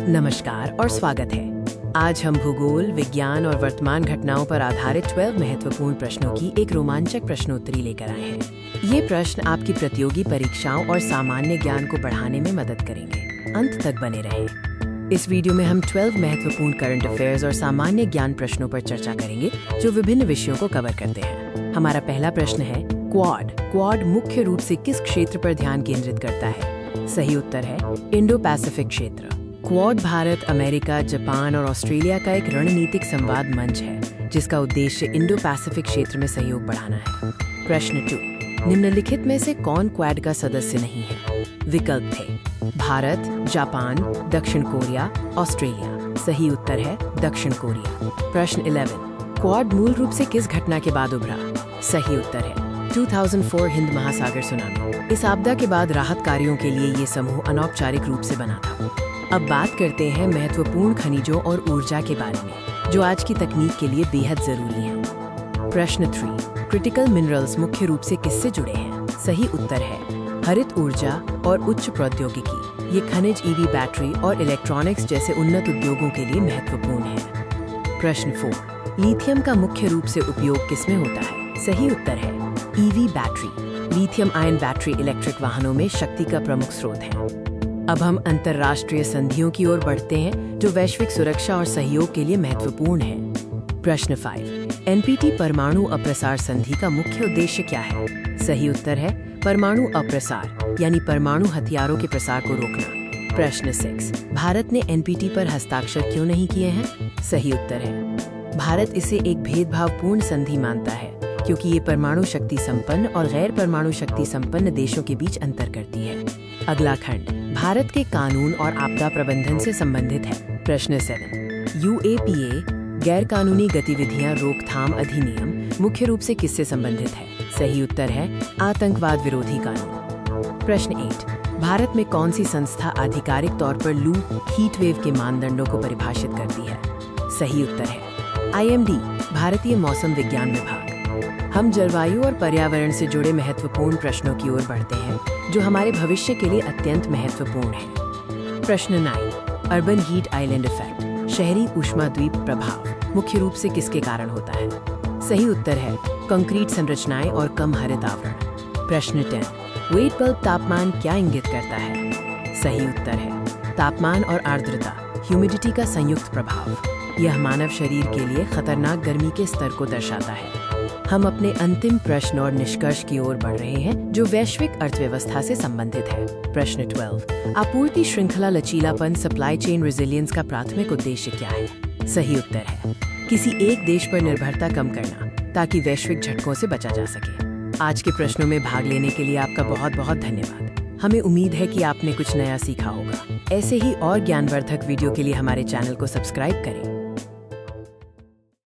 नमस्कार और स्वागत है। आज हम भूगोल, विज्ञान और वर्तमान घटनाओं पर आधारित 12 महत्वपूर्ण प्रश्नों की एक रोमांचक प्रश्नोत्तरी लेकर आए हैं। ये प्रश्न आपकी प्रतियोगी परीक्षाओं और सामान्य ज्ञान को बढ़ाने में मदद करेंगे। अंत तक बने रहें। इस वीडियो में हम 12 महत्वपूर्ण करंट अफेयर्स और सामान्य ज्ञान प्रश्नों पर चर्चा करेंगे जो विभिन्न विषयों को कवर करते हैं। हमारा पहला प्रश्न है, क्वाड। क्वाड मुख्य रूप से किस क्षेत्र पर ध्यान केंद्रित करता है? सही उत्तर है इंडो पैसिफिक क्षेत्र। क्वाड भारत, अमेरिका, जापान और ऑस्ट्रेलिया का एक रणनीतिक संवाद मंच है जिसका उद्देश्य इंडो पैसिफिक क्षेत्र में सहयोग बढ़ाना है। प्रश्न 2, निम्नलिखित में से कौन क्वाड का सदस्य नहीं है? विकल्प थे भारत, जापान, दक्षिण कोरिया, ऑस्ट्रेलिया। सही उत्तर है दक्षिण कोरिया। प्रश्न 11, क्वाड मूल रूप से किस घटना के बाद उभरा? सही उत्तर है 2004 हिंद महासागर सुनामी। इस आपदा के बाद राहत कार्यों के लिए ये समूह अनौपचारिक रूप से बना था। अब बात करते हैं महत्वपूर्ण खनिजों और ऊर्जा के बारे में जो आज की तकनीक के लिए बेहद जरूरी हैं। प्रश्न 3, क्रिटिकल मिनरल्स मुख्य रूप से किससे जुड़े हैं? सही उत्तर है हरित ऊर्जा और उच्च प्रौद्योगिकी। ये खनिज ईवी बैटरी और इलेक्ट्रॉनिक्स जैसे उन्नत उद्योगों के लिए महत्वपूर्ण है। प्रश्न 4, लिथियम का मुख्य रूप से उपयोग किसमें होता है? सही उत्तर है EV battery. Lithium ion battery electric वाहनों में शक्ति का प्रमुख स्रोत है। अब हम अंतर्राष्ट्रीय संधियों की ओर बढ़ते हैं जो वैश्विक सुरक्षा और सहयोग के लिए महत्वपूर्ण है। प्रश्न 5, एनपीटी परमाणु अप्रसार संधि का मुख्य उद्देश्य क्या है? सही उत्तर है परमाणु अप्रसार यानी परमाणु हथियारों के प्रसार को रोकना। प्रश्न 6, भारत ने एनपीटी पर हस्ताक्षर क्यों नहीं किए हैं? सही उत्तर है भारत इसे एक भेदभावपूर्ण संधि मानता है क्योंकि ये परमाणु शक्ति संपन्न और गैर परमाणु शक्ति संपन्न देशों के बीच अंतर करती है। अगला खंड भारत के कानून और आपदा प्रबंधन से संबंधित है। प्रश्न 7, यूएपीए गैर कानूनी गतिविधियां रोकथाम अधिनियम मुख्य रूप से किससे संबंधित है? सही उत्तर है आतंकवाद विरोधी कानून। प्रश्न 8, भारत में कौन सी संस्था आधिकारिक तौर पर लू हीट वेव के मानदंडों को परिभाषित करती है? सही उत्तर है आईएमडी, भारतीय मौसम विज्ञान विभाग। हम जलवायु और पर्यावरण से जुड़े महत्वपूर्ण प्रश्नों की ओर बढ़ते हैं जो हमारे भविष्य के लिए अत्यंत महत्वपूर्ण है। प्रश्न 9, अर्बन हीट आइलैंड इफेक्ट, शहरी ऊष्माद्वीप प्रभाव मुख्य रूप से किसके कारण होता है? सही उत्तर है कंक्रीट संरचनाएं और कम हरित आवरण। प्रश्न 10, वेट बल्ब तापमान क्या इंगित करता है? सही उत्तर है तापमान और आर्द्रता, ह्यूमिडिटी का संयुक्त प्रभाव। यह मानव शरीर के लिए खतरनाक गर्मी के स्तर को दर्शाता है। हम अपने अंतिम प्रश्न और निष्कर्ष की ओर बढ़ रहे हैं जो वैश्विक अर्थव्यवस्था से संबंधित है। प्रश्न 12, आपूर्ति श्रृंखला लचीलापन सप्लाई चेन रेजिलियंस का प्राथमिक उद्देश्य क्या है? सही उत्तर है किसी एक देश पर निर्भरता कम करना ताकि वैश्विक झटकों से बचा जा सके। आज के प्रश्नों में भाग लेने के लिए आपका बहुत बहुत धन्यवाद। हमें उम्मीद है कि आपने कुछ नया सीखा होगा। ऐसे ही और ज्ञानवर्धक वीडियो के लिए हमारे चैनल को सब्सक्राइब करें।